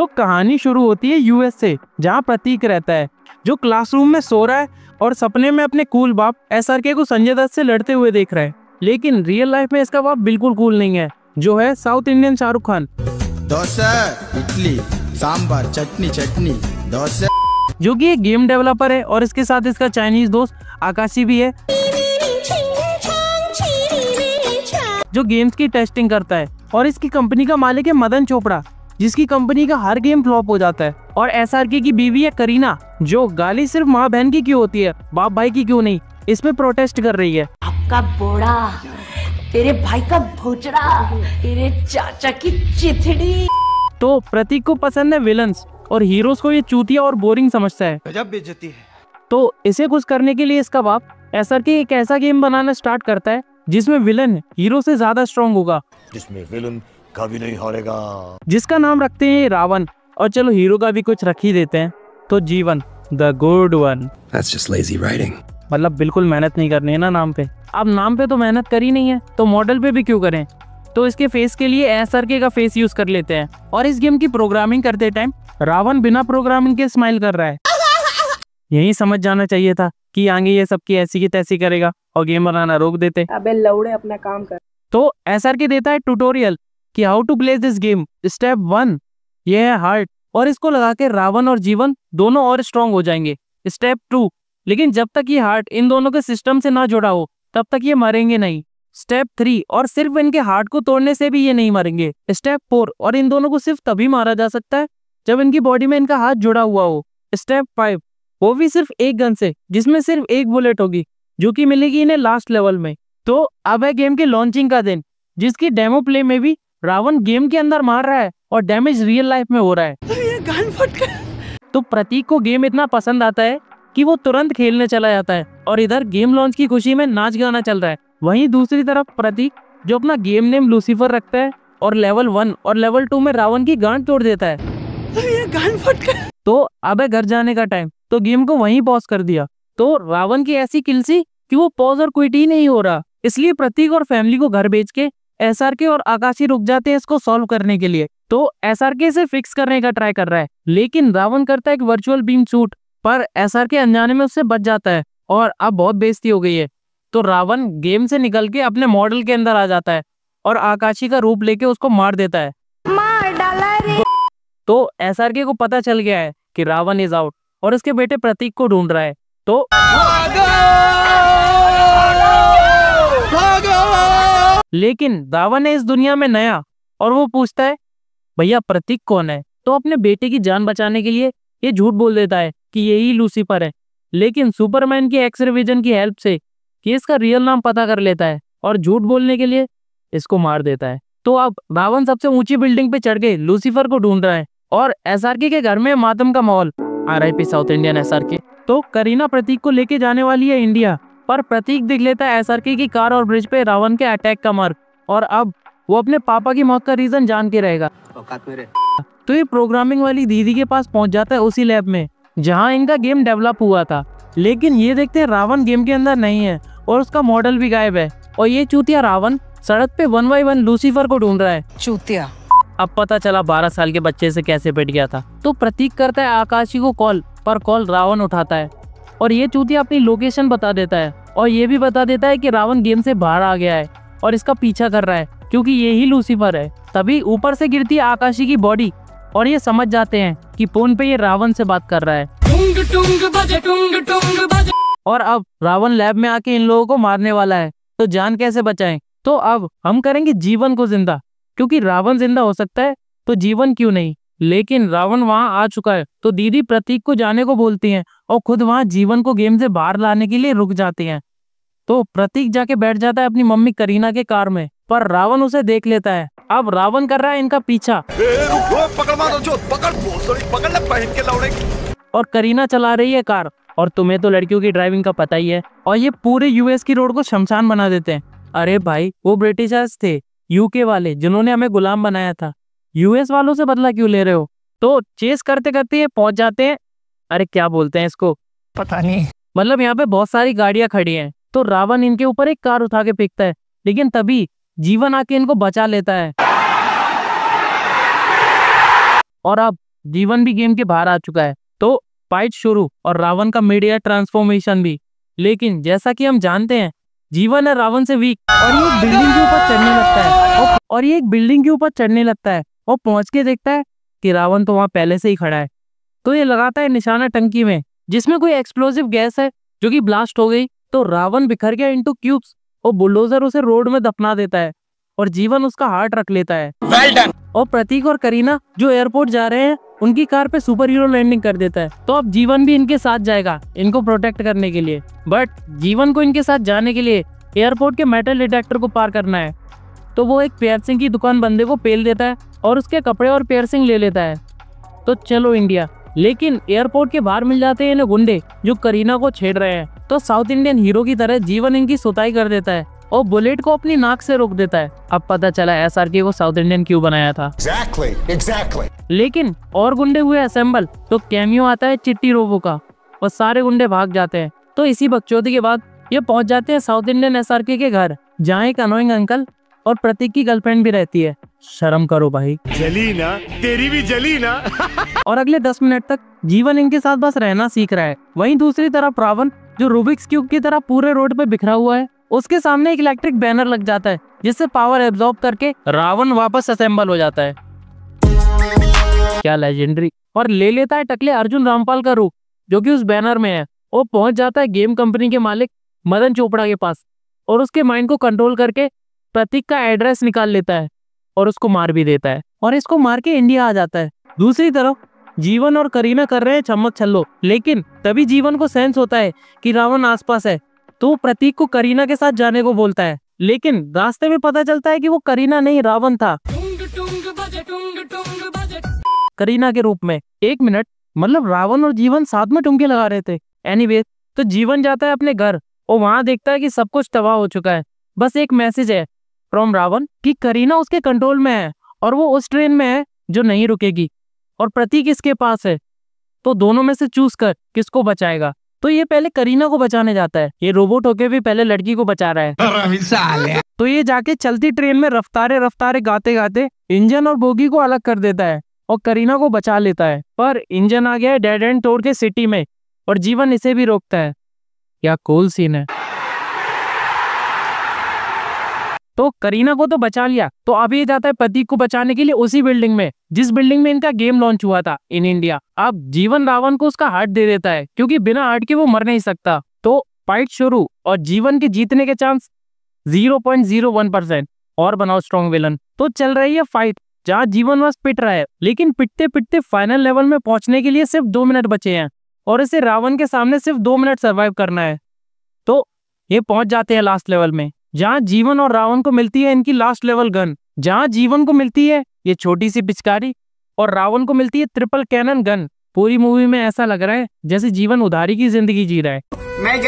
तो कहानी शुरू होती है यूएस से, जहाँ प्रतीक रहता है जो क्लासरूम में सो रहा है और सपने में अपने कूल बाप एसआरके को संजय दत्त से लड़ते हुए देख रहा है। लेकिन रियल लाइफ में इसका बाप बिल्कुल कूल नहीं है, जो है साउथ इंडियन शाहरुख खान। डोसा, इडली, सांभर, चटनी, डोसा। जो कि एक गेम डेवलपर है और इसके साथ इसका चाइनीज दोस्त आकाशी भी है, जो गेम्स की टेस्टिंग करता है। और इसकी कंपनी का मालिक है मदन चोपड़ा, जिसकी कंपनी का हर गेम फ्लॉप हो जाता है। और एसआरके की बीवी है करीना, जो गाली सिर्फ माँ बहन की क्यों होती है, बाप भाई की क्यों नहीं, इसमें प्रोटेस्ट कर रही है। आपका बोड़ा, तेरे भाई का भोचड़ा, तेरे चाचा की चिथड़ी। तो प्रतीक को पसंद है विलन्स और हीरोज को ये चूतिया और बोरिंग समझता है। गजब बेइज्जती है। तो इसे खुश करने के लिए इसका बाप एसआरके एक ऐसा गेम बनाना स्टार्ट करता है जिसमें विलन हीरो से ज्यादा स्ट्रॉन्ग होगा, जिसमें विलन कभी नहीं हारेगा, जिसका नाम रखते हैं रावण। और चलो हीरो का भी कुछ रख ही देते हैं, तो जीवन, the good one. That's just lazy writing. मतलब बिल्कुल मेहनत नहीं करनी है ना नाम पे। अब नाम पे तो मेहनत करी नहीं है, तो मॉडल पे भी क्यों करें। तो इसके फेस के लिए एसआरके का फेस यूज कर लेते हैं। और इस गेम की प्रोग्रामिंग करते टाइम रावण बिना प्रोग्रामिंग के स्माइल कर रहा है। यही समझ जाना चाहिए था कि आगे ये सबकी ऐसी की तैसी करेगा और गेम बनाना रोक देते। अबे लौड़े अपना काम कर। तो एसआरके देता है ट्यूटोरियल कि how to play this game. Step 1 ये है हार्ट, और इसको लगा के रावण और जीवन दोनों और स्ट्रॉन्ग हो जाएंगे। स्टेप 2 लेकिन जब तक ये हार्ट इन दोनों के सिस्टम से ना जुड़ा हो तब तक ये मरेंगे नहीं। स्टेप 3 और सिर्फ इनके हार्ट को तोड़ने से भी ये नहीं मरेंगे। स्टेप 4 और इन दोनों को सिर्फ तभी मारा जा सकता है जब इनकी बॉडी में इनका हाथ जुड़ा हुआ हो। स्टेप 5 वो भी सिर्फ एक गन से, जिसमें सिर्फ एक बुलेट होगी, जो कि मिलेगी इन्हें लास्ट लेवल में। तो अब है गेम के लॉन्चिंग का दिन, जिसकी डेमो प्ले में भी रावण गेम के अंदर मार रहा है और डैमेज रियल लाइफ में हो रहा है। ये गान फट गया। तो प्रतीक को गेम इतना पसंद आता है कि वो तुरंत खेलने चला जाता है और इधर गेम लॉन्च की खुशी में नाच गाना चल रहा है। वहीं दूसरी तरफ प्रतीक, जो अपना गेम नेम लूसीफर रखता है और लेवल 1 और लेवल 2 में रावण की गांड तोड़ देता है। ये गान फट गया। तो अब है घर जाने का टाइम, तो गेम को वहीं पॉज कर दिया। तो रावण की ऐसी किलसी कि वो पॉज और क्विट ही नहीं हो रहा, इसलिए प्रतीक और फैमिली को घर भेज के एसआरके और आकाशी रुक जाते हैं इसको सॉल्व करने के लिए। तो एसआरके से फिक्स करने का ट्राई कर रहा है, लेकिन रावण करता है एक वर्चुअल बीम शूट, पर एसआरके अनजाने में उससे बच जाता है और अब बहुत बेइज्जती हो गई है। तो रावण गेम से निकल के अपने मॉडल के अंदर आ जाता है और आकाशी का रूप लेके उसको मार देता है। मार डाला रे। तो एसआरके को पता चल गया है कि रावण इज आउट और उसके बेटे प्रतीक को ढूंढ रहा है। तो लेकिन रावण है इस दुनिया में नया और वो पूछता है भैया प्रतीक कौन है। तो अपने बेटे की जान बचाने के लिए ये झूठ बोल देता है कि यही लूसीफर है, लेकिन सुपरमैन की एक्स-रे विजन की हेल्प से ये इसका रियल नाम पता कर लेता है और झूठ बोलने के लिए इसको मार देता है। तो अब रावण सबसे ऊंची बिल्डिंग पे चढ़ के लूसीफर को ढूंढ रहा है और एसआरके के घर में मातम का माहौल। RIP south Indian SRK. तो करीना प्रतीक को लेके जाने वाली है इंडिया, पर प्रतीक देख लेता है एसआरके की कार और ब्रिज पे रावण के अटैक का मार्क, और अब वो अपने पापा की मौत का रीजन जान के रहेगा। तो ये प्रोग्रामिंग वाली दीदी के पास पहुंच जाता है उसी लैब में जहां इनका गेम डेवलप हुआ था। लेकिन ये देखते हैं रावण गेम के अंदर नहीं है और उसका मॉडल भी गायब है, और ये चूतिया रावण सड़क पे 1 by 1 लूसीफर को ढूंढ रहा है। चूतिया। अब पता चला 12 साल के बच्चे से कैसे पिट गया था। तो प्रतीक करता है आकाशी को कॉल, पर कॉल रावण उठाता है और ये चूतिया अपनी लोकेशन बता देता है और ये भी बता देता है कि रावण गेम से बाहर आ गया है और इसका पीछा कर रहा है क्योंकि ये ही लूसीफर है। तभी ऊपर से गिरती है आकाशी की बॉडी और ये समझ जाते हैं कि फोन पे ये रावण से बात कर रहा है। टुंग टुंग बजे, टुंग टुंग बजे। और अब रावण लैब में आके इन लोगों को मारने वाला है, तो जान कैसे बचाएं। तो अब हम करेंगे जीवन को जिंदा, क्योंकि रावण जिंदा हो सकता है तो जीवन क्यों नहीं। लेकिन रावण वहां आ चुका है, तो दीदी प्रतीक को जाने को बोलती हैं और खुद वहां जीवन को गेम से बाहर लाने के लिए रुक जाते हैं। तो प्रतीक जाके बैठ जाता है अपनी मम्मी करीना के कार में, पर रावण उसे देख लेता है। अब रावण कर रहा है इनका पीछा और करीना चला रही है कार, और तुम्हें तो लड़कियों की ड्राइविंग का पता ही है। और ये पूरे यूएस की रोड को शमशान बना देते हैं। अरे भाई वो ब्रिटिशर्स थे, यूके वाले, जिन्होंने हमें गुलाम बनाया था। यूएस वालों से बदला क्यों ले रहे हो। तो चेस करते करते ये पहुंच जाते हैं, अरे क्या बोलते हैं इसको, पता नहीं, मतलब यहाँ पे बहुत सारी गाड़ियां खड़ी हैं। तो रावण इनके ऊपर एक कार उठा के फेंकता है, लेकिन तभी जीवन आके इनको बचा लेता है। और अब जीवन भी गेम के बाहर आ चुका है। तो फाइट शुरू और रावण का मीडिया ट्रांसफॉर्मेशन भी। लेकिन जैसा कि हम जानते हैं जीवन है रावण से वीक और ये एक बिल्डिंग के ऊपर चढ़ने लगता है और पहुंच के देखता है कि रावण तो वहां पहले से ही खड़ा है। तो ये लगाता है निशाना टंकी में जिसमें कोई एक्सप्लोसिव गैस है जो कि ब्लास्ट हो गई। तो रावण बिखर गया इनटू क्यूब्स और बुलडोजर उसे रोड में दफना देता है और जीवन उसका हार्ट रख लेता है। well done! और प्रतीक और करीना जो एयरपोर्ट जा रहे हैं उनकी कार पे सुपर हीरो लैंडिंग कर देता है। तो अब जीवन भी इनके साथ जाएगा इनको प्रोटेक्ट करने के लिए। बट जीवन को इनके साथ जाने के लिए एयरपोर्ट के मेटल डिटेक्टर को पार करना है। तो वो एक पियर्सिंग की दुकान बंदे को पेल देता है और उसके कपड़े और पियर्सिंग ले लेता है। तो चलो इंडिया। लेकिन एयरपोर्ट के बाहर मिल जाते हैं इन्हें गुंडे जो करीना को छेड़ रहे हैं। तो साउथ इंडियन हीरो की तरह जीवन इनकी सुताई कर देता है और बुलेट को अपनी नाक से रोक देता है। अब पता चला SRK को साउथ इंडियन क्यों बनाया था। Exactly. लेकिन और गुंडे हुए असेंबल तो कैमियो आता है चिट्टी रोबो का और सारे गुंडे भाग जाते हैं। तो इसी बकचोदी के बाद ये पहुंच जाते हैं साउथ इंडियन SRK के घर जहाँ एक अनोइंग अंकल और प्रतीक की गर्लफ्रेंड भी रहती है। शर्म करो भाई। जली ना, तेरी भी जली ना। और अगले 10 मिनट तक जीवन इनके साथ बस रहना सीख रहा है। वहीं दूसरी तरफ रावण जो रूबिक्स क्यूब की तरह पूरे रोड पे बिखरा हुआ है उसके सामने एक इलेक्ट्रिक बैनर लग जाता है जिससे पावर एब्जॉर्ब करके रावण वापस असेंबल हो जाता है। क्या लेजेंडरी। और ले लेता है टकले अर्जुन रामपाल का रूप जो कि उस बैनर में है। वो पहुंच जाता है गेम कंपनी के मालिक मदन चोपड़ा के पास और उसके माइंड को कंट्रोल करके प्रतीक का एड्रेस निकाल लेता है और उसको मार भी देता है और इसको मार के इंडिया आ जाता है। दूसरी तरफ जीवन और करीना कर रहे हैं चम्मच छल्लो। लेकिन तभी जीवन को सेंस होता है कि रावण आसपास है तो वो प्रतीक को करीना के साथ जाने को बोलता है। लेकिन रास्ते में पता चलता है कि वो करीना नहीं रावण था करीना के रूप में। 1 मिनट मतलब रावण और जीवन साथ में टुमके लगा रहे थे। एनीवे तो जीवन जाता है अपने घर और वहां देखता है कि सब कुछ तबाह हो चुका है। बस एक मैसेज है फ्रॉम रावण कि करीना उसके कंट्रोल में है और वो उस ट्रेन में है जो नहीं रुकेगी और प्रतीक इसके पास है। तो दोनों में से चूज कर किसको बचाएगा। तो ये पहले करीना को बचाने जाता है। ये रोबोट होके भी पहले लड़की को बचा रहा है। तो ये जाके चलती ट्रेन में रफ्तारे गाते गाते इंजन और बोगी को अलग कर देता है और करीना को बचा लेता है। पर इंजन आ गया है डेड एंड तोड़ के सिटी में और जीवन इसे भी रोकता है। क्या कूल सीन है। तो करीना को तो बचा लिया। तो अब ये जाता है प्रतीक को बचाने के लिए उसी बिल्डिंग में जिस बिल्डिंग में इनका गेम लॉन्च हुआ था इन इंडिया। अब जीवन रावण को उसका हार्ट दे देता है क्योंकि बिना हार्ट के वो मर नहीं सकता। तो फाइट शुरू और जीवन के जीतने के चांस 0.01% और बनाओ स्ट्रॉन्ग विलन। तो चल रही है फाइट जहाँ जीवन बस पिट रहा है लेकिन पिटते पिटते फाइनल लेवल में पहुंचने के लिए सिर्फ 2 मिनट बचे हैं और इसे रावण के सामने सिर्फ 2 मिनट सर्वाइव करना है। तो ये पहुंच जाते हैं लास्ट लेवल में जहाँ जीवन और रावण को मिलती है इनकी लास्ट लेवल गन। जहाँ जीवन को मिलती है ये छोटी सी पिचकारी और रावण को मिलती है ट्रिपल कैनन गन। पूरी मूवी में ऐसा लग रहा है जैसे जीवन उधारी की जिंदगी जी रहा है। मैं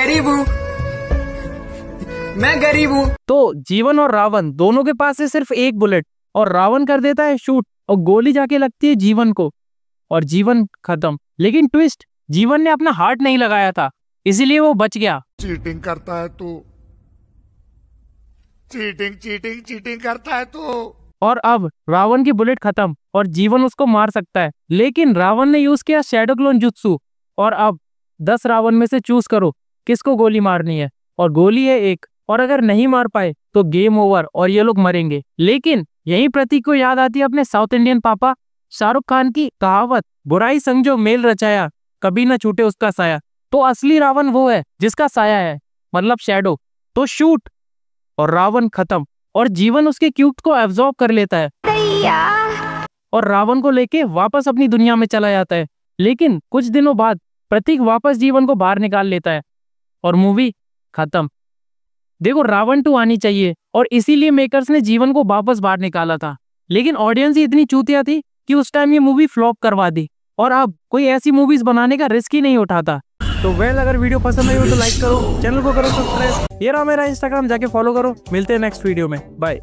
गरीब हूँ। तो जीवन और रावण दोनों के पास है सिर्फ एक बुलेट और रावण कर देता है शूट और गोली जाके लगती है जीवन को और जीवन खत्म। लेकिन ट्विस्ट, जीवन ने अपना हार्ट नहीं लगाया था इसीलिए वो बच गया। चीटिंग करता है तू, चीटिंग करता है तू। और अब रावण की बुलेट खत्म और जीवन उसको मार सकता है लेकिन रावण ने यूज किया शैडो क्लोन जुत्सु। और अब 10 रावण में से चूज करो किसको गोली मारनी है और गोली है एक और अगर नहीं मार पाए तो गेम ओवर और ये लोग मरेंगे। लेकिन यही प्रतीक को याद आती है अपने साउथ इंडियन पापा शाहरुख खान की कहावत, बुराई समझो मेल रचाया कभी ना छूटे उसका साया। तो असली रावण वो है जिसका साया है मतलब शैडो। तो शूट और रावण खत्म और जीवन उसके क्यूब को एब्जॉर्ब कर लेता है और रावण को लेके वापस अपनी दुनिया में चला जाता है। लेकिन कुछ दिनों बाद प्रतीक वापस जीवन को बाहर निकाल लेता है और मूवी खत्म। देखो रावण 2 आनी चाहिए और इसीलिए मेकर्स ने जीवन को वापस बाहर निकाला था लेकिन ऑडियंस ही इतनी चूतिया थी कि उस टाइम ये मूवी फ्लॉप करवा दी और अब कोई ऐसी मूवीज बनाने का रिस्क ही नहीं उठाता। तो अगर वीडियो पसंद आई हो तो लाइक करो, चैनल को करो सब्सक्राइब। ये रहा मेरा इंस्टाग्राम, जाके फॉलो करो। मिलते हैं नेक्स्ट वीडियो में, बाय।